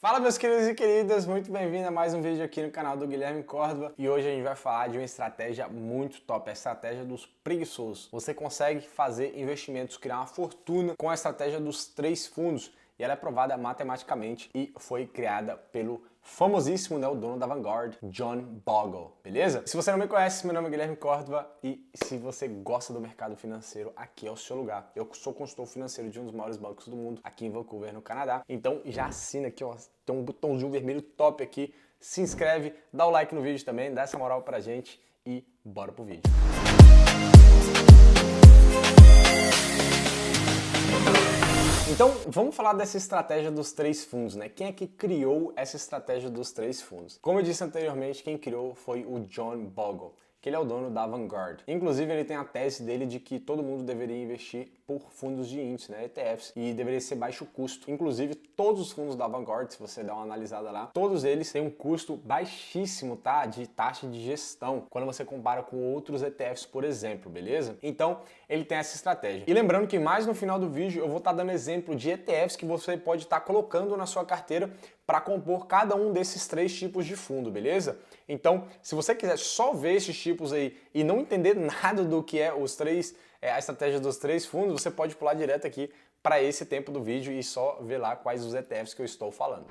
Fala meus queridos e queridas, muito bem-vindo a mais um vídeo aqui no canal do Guilherme Córdova e hoje a gente vai falar de uma estratégia muito top, a estratégia dos preguiçosos. Você consegue fazer investimentos, criar uma fortuna com a estratégia dos 3 fundos e ela é provada matematicamente e foi criada pelo famosíssimo, o dono da Vanguard, John Bogle, beleza? Se você não me conhece, meu nome é Guilherme Córdova e se você gosta do mercado financeiro, aqui é o seu lugar. Eu sou consultor financeiro de um dos maiores bancos do mundo, aqui em Vancouver, no Canadá. Então já assina aqui, ó, tem um botãozinho vermelho top aqui, se inscreve, dá o like no vídeo também, dá essa moral pra gente e bora pro vídeo. Então, vamos falar dessa estratégia dos 3 fundos, né? Quem é que criou essa estratégia dos 3 fundos? Como eu disse anteriormente, quem criou foi o John Bogle, que ele é o dono da Vanguard. Inclusive, ele tem a tese dele de que todo mundo deveria investir por fundos de índice, né, ETFs, e deveria ser baixo custo. Inclusive, todos os fundos da Vanguard, se você der uma analisada lá, todos eles têm um custo baixíssimo, tá, de taxa de gestão, quando você compara com outros ETFs, por exemplo, beleza? Então, ele tem essa estratégia. E lembrando que mais no final do vídeo eu vou estar dando exemplo de ETFs que você pode estar colocando na sua carteira para compor cada um desses 3 tipos de fundo, beleza? Então, se você quiser só ver esses tipos aí e não entender nada do que é a estratégia dos 3 fundos, você pode pular direto aqui para esse tempo do vídeo e só ver lá quais os ETFs que eu estou falando.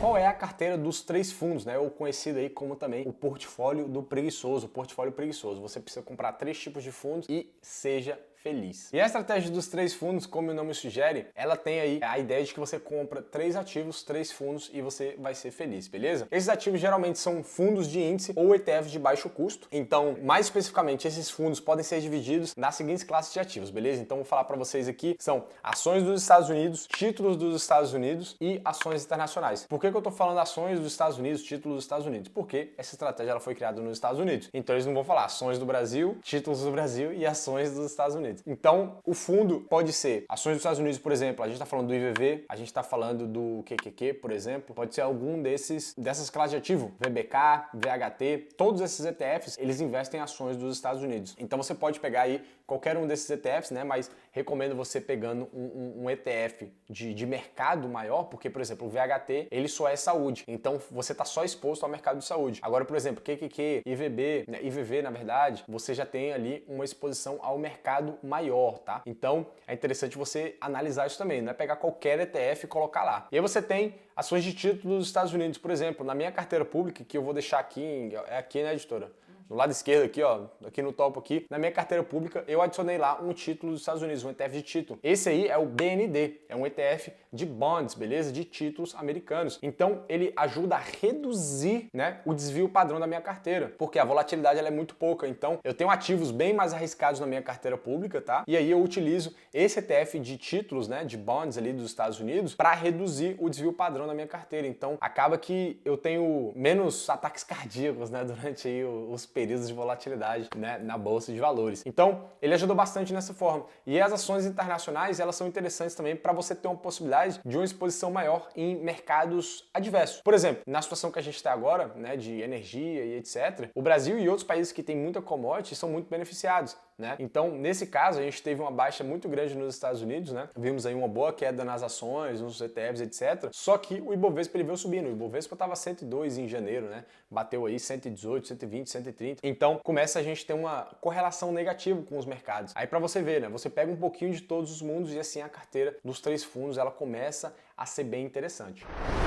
Qual é a carteira dos 3 fundos, né? Ou conhecido aí como também o portfólio do preguiçoso, o portfólio preguiçoso. Você precisa comprar 3 tipos de fundos e seja feliz. E a estratégia dos 3 fundos, como o nome sugere, ela tem aí a ideia de que você compra 3 ativos, 3 fundos e você vai ser feliz, beleza? Esses ativos geralmente são fundos de índice ou ETFs de baixo custo. Então, mais especificamente, esses fundos podem ser divididos nas seguintes classes de ativos, beleza? Então, vou falar para vocês aqui, são ações dos Estados Unidos, títulos dos Estados Unidos e ações internacionais. Por que eu tô falando ações dos Estados Unidos, títulos dos Estados Unidos? Porque essa estratégia ela foi criada nos Estados Unidos. Então, eles não vão falar ações do Brasil, títulos do Brasil e ações dos Estados Unidos. Então, o fundo pode ser ações dos Estados Unidos, por exemplo, a gente está falando do IVV, a gente está falando do QQQ, por exemplo, pode ser algum dessas classes de ativo, VBK, VHT, todos esses ETFs, eles investem em ações dos Estados Unidos. Então, você pode pegar aí qualquer um desses ETFs, né, mas recomendo você pegando um ETF de mercado maior, porque, por exemplo, o VHT, ele só é saúde, então você está só exposto ao mercado de saúde. Agora, por exemplo, QQQ, IVB, né, IVV, na verdade, você já tem ali uma exposição ao mercado maior, tá? Então, é interessante você analisar isso também, não é pegar qualquer ETF e colocar lá. E aí você tem ações de título dos Estados Unidos, por exemplo, na minha carteira pública, que eu vou deixar aqui, é aqui, né, editora? No lado esquerdo aqui, ó, aqui no topo aqui, na minha carteira pública, eu adicionei lá um título dos Estados Unidos, um ETF de título. Esse aí é o BND, é um ETF de bonds, beleza? De títulos americanos. Então, ele ajuda a reduzir, né, o desvio padrão da minha carteira, porque a volatilidade ela é muito pouca. Então, eu tenho ativos bem mais arriscados na minha carteira pública, tá? E aí eu utilizo esse ETF de títulos, né, de bonds ali dos Estados Unidos, para reduzir o desvio padrão da minha carteira. Então, acaba que eu tenho menos ataques cardíacos, né, durante aí os períodos de volatilidade, né, na bolsa de valores. Então, ele ajudou bastante nessa forma. E as ações internacionais, elas são interessantes também para você ter uma possibilidade de uma exposição maior em mercados adversos. Por exemplo, na situação que a gente está agora, né, de energia e etc., o Brasil e outros países que têm muita commodity são muito beneficiados, né? Então, nesse caso, a gente teve uma baixa muito grande nos Estados Unidos, né? Vimos aí uma boa queda nas ações, nos ETFs, etc. Só que o Ibovespa ele veio subindo. O Ibovespa estava 102 em janeiro, né? Bateu aí 118, 120, 130. Então, começa a gente ter uma correlação negativa com os mercados. Aí para você ver, né? Você pega um pouquinho de todos os mundos e assim a carteira dos 3 fundos, ela começa a ser bem interessante.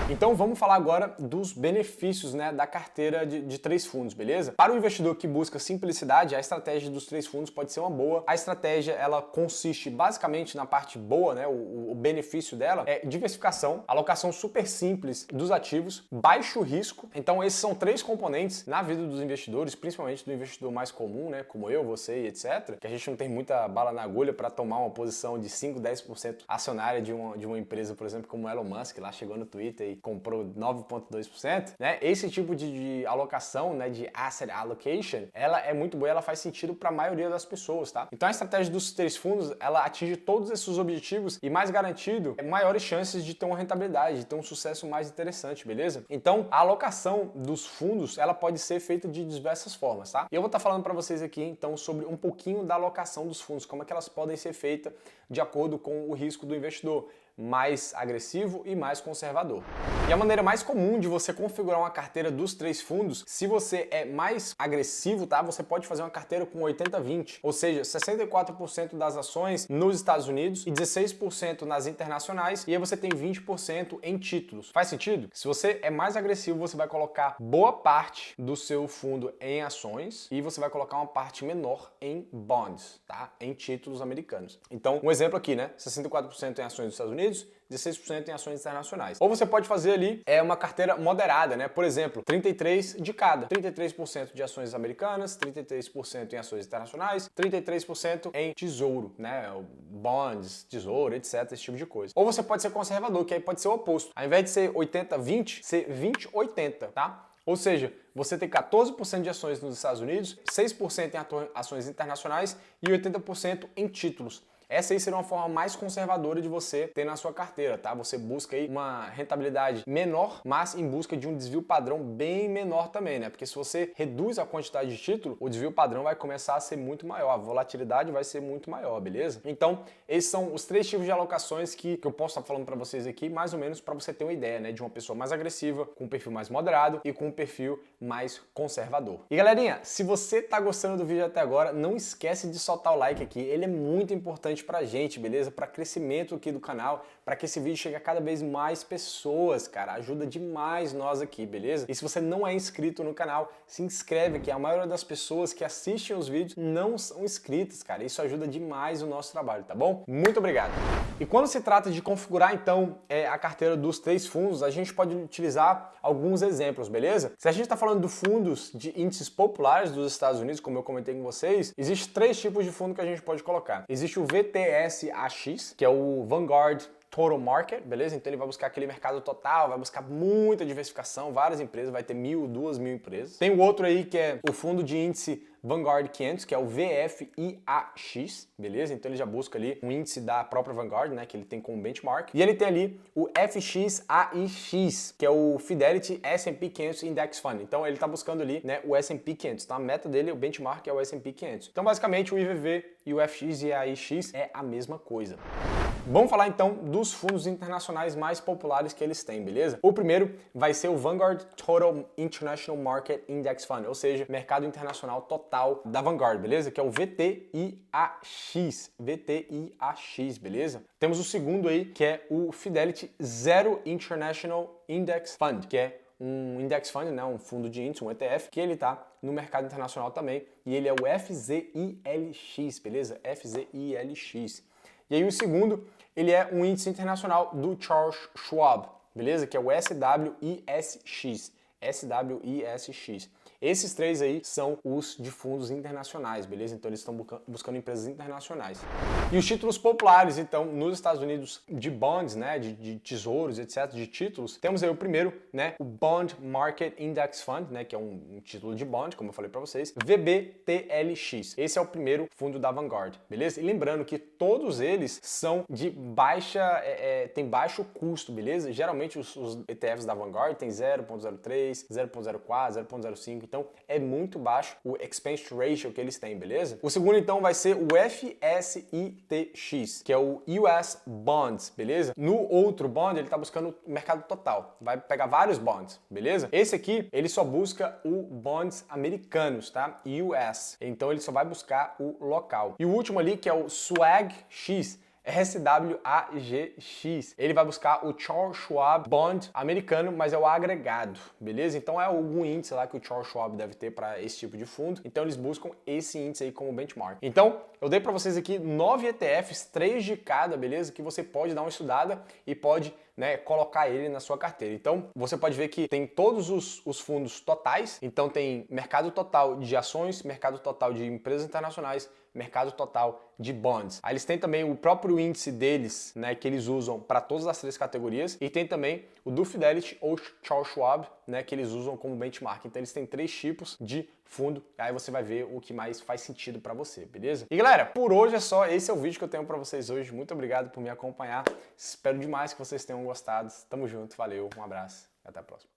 Então vamos falar agora dos benefícios, né, da carteira de 3 fundos, beleza? Para o investidor que busca simplicidade, a estratégia dos 3 fundos pode ser uma boa. A estratégia ela consiste basicamente na parte boa, né, o benefício dela é diversificação, alocação super simples dos ativos, baixo risco. Então esses são 3 componentes na vida dos investidores, principalmente do investidor mais comum, né, como eu, você e etc, que a gente não tem muita bala na agulha para tomar uma posição de 5, 10% acionária de uma empresa, por exemplo, como o Elon Musk, lá chegou no Twitter e comprou 9,2%, né? Esse tipo de alocação, né, de asset allocation, ela é muito boa, ela faz sentido para a maioria das pessoas, tá? Então a estratégia dos 3 fundos, ela atinge todos esses objetivos e mais garantido, maiores chances de ter uma rentabilidade, de ter um sucesso mais interessante, beleza? Então a alocação dos fundos, ela pode ser feita de diversas formas, tá? E eu vou estar falando para vocês aqui então sobre um pouquinho da alocação dos fundos, como é que elas podem ser feitas de acordo com o risco do investidor. mais agressivo e mais conservador. E a maneira mais comum de você configurar uma carteira dos 3 fundos, se você é mais agressivo, tá? Você pode fazer uma carteira com 80-20, ou seja, 64% das ações nos Estados Unidos e 16% nas internacionais, e aí você tem 20% em títulos. Faz sentido? Se você é mais agressivo, você vai colocar boa parte do seu fundo em ações e você vai colocar uma parte menor em bonds, tá? Em títulos americanos. Então, um exemplo aqui, né? 64% em ações dos Estados Unidos, 16% em ações internacionais. Ou você pode fazer ali uma carteira moderada, né? Por exemplo, 33 de cada. 33% de ações americanas, 33% em ações internacionais, 33% em tesouro, né? Bonds, tesouro, etc, esse tipo de coisa. Ou você pode ser conservador, que aí pode ser o oposto. Ao invés de ser 80-20, ser 20-80, tá? Ou seja, você tem 14% de ações nos Estados Unidos, 6% em ações internacionais e 80% em títulos. Essa aí seria uma forma mais conservadora de você ter na sua carteira, tá? Você busca aí uma rentabilidade menor, mas em busca de um desvio padrão bem menor também, né? Porque se você reduz a quantidade de título, o desvio padrão vai começar a ser muito maior, a volatilidade vai ser muito maior, beleza? Então, esses são os 3 tipos de alocações que eu posso estar falando para vocês aqui, mais ou menos para você ter uma ideia, né? De uma pessoa mais agressiva, com um perfil mais moderado e com um perfil mais conservador. E galerinha, se você tá gostando do vídeo até agora, não esquece de soltar o like aqui, ele é muito importante pra gente, beleza? Para crescimento aqui do canal, para que esse vídeo chegue a cada vez mais pessoas, cara. Ajuda demais nós aqui, beleza? E se você não é inscrito no canal, se inscreve aqui. A maioria das pessoas que assistem os vídeos não são inscritas, cara. Isso ajuda demais o nosso trabalho, tá bom? Muito obrigado. E quando se trata de configurar, então, a carteira dos 3 fundos, a gente pode utilizar alguns exemplos, beleza? Se a gente está falando de fundos de índices populares dos Estados Unidos, como eu comentei com vocês, existem 3 tipos de fundo que a gente pode colocar. Existe o VTSAX, que é o Vanguard Total Market, beleza? Então ele vai buscar aquele mercado total, vai buscar muita diversificação, várias empresas, vai ter 1.000, 2.000 empresas. Tem o outro aí que é o fundo de índice Vanguard 500, que é o VFIAX, beleza? Então ele já busca ali um índice da própria Vanguard, né, que ele tem como benchmark. E ele tem ali o FXAIX, que é o Fidelity S&P 500 Index Fund. Então ele está buscando ali, né, o S&P 500. Então a meta dele, o benchmark é o S&P 500. Então basicamente o IVV e o FX e a AIX é a mesma coisa. Vamos falar então dos fundos internacionais mais populares que eles têm, beleza? O primeiro vai ser o Vanguard Total International Market Index Fund, ou seja, mercado internacional total da Vanguard, beleza? Que é o VTIAX, VTIAX, beleza? Temos o segundo aí, que é o Fidelity Zero International Index Fund, que é um index fund, né, um fundo de índice, um ETF, que ele tá no mercado internacional também, e ele é o FZILX, beleza? FZILX. E aí o segundo, ele é um índice internacional do Charles Schwab, beleza? Que é o SWISX. SWISX. Esses 3 aí são os de fundos internacionais, beleza? Então eles estão buscando empresas internacionais. E os títulos populares, então, nos Estados Unidos de bonds, né, de tesouros, etc, de títulos, temos aí o primeiro, né, o Bond Market Index Fund, né, que é um título de bond, como eu falei para vocês, VBTLX. Esse é o primeiro fundo da Vanguard, beleza? E lembrando que todos eles são de tem baixo custo, beleza? Geralmente os ETFs da Vanguard tem 0.03, 0.04, 0.05, então é muito baixo o expense ratio que eles têm, beleza? O segundo então vai ser o FSITX, que é o US Bonds, beleza? No outro bond ele tá buscando o mercado total, vai pegar vários bonds, beleza? Esse aqui ele só busca o bonds americanos, tá? US, então ele só vai buscar o local. E o último ali que é o SWAGX, SWAGX. Ele vai buscar o Charles Schwab Bond americano, mas é o agregado, beleza? Então é algum índice lá que o Charles Schwab deve ter para esse tipo de fundo. Então eles buscam esse índice aí como benchmark. Então eu dei para vocês aqui 9 ETFs, 3 de cada, beleza? Que você pode dar uma estudada e pode, né, colocar ele na sua carteira. Então você pode ver que tem todos os fundos totais. Então tem mercado total de ações, mercado total de empresas internacionais, mercado total de bonds. Aí eles têm também o próprio índice deles, né, que eles usam para todas as 3 categorias, e tem também o do Fidelity ou Charles Schwab, né, que eles usam como benchmark. Então eles têm 3 tipos de fundo, aí você vai ver o que mais faz sentido para você, beleza? E galera, por hoje é só, esse é o vídeo que eu tenho para vocês hoje. Muito obrigado por me acompanhar. Espero demais que vocês tenham gostado. Tamo junto, valeu, um abraço, até a próxima.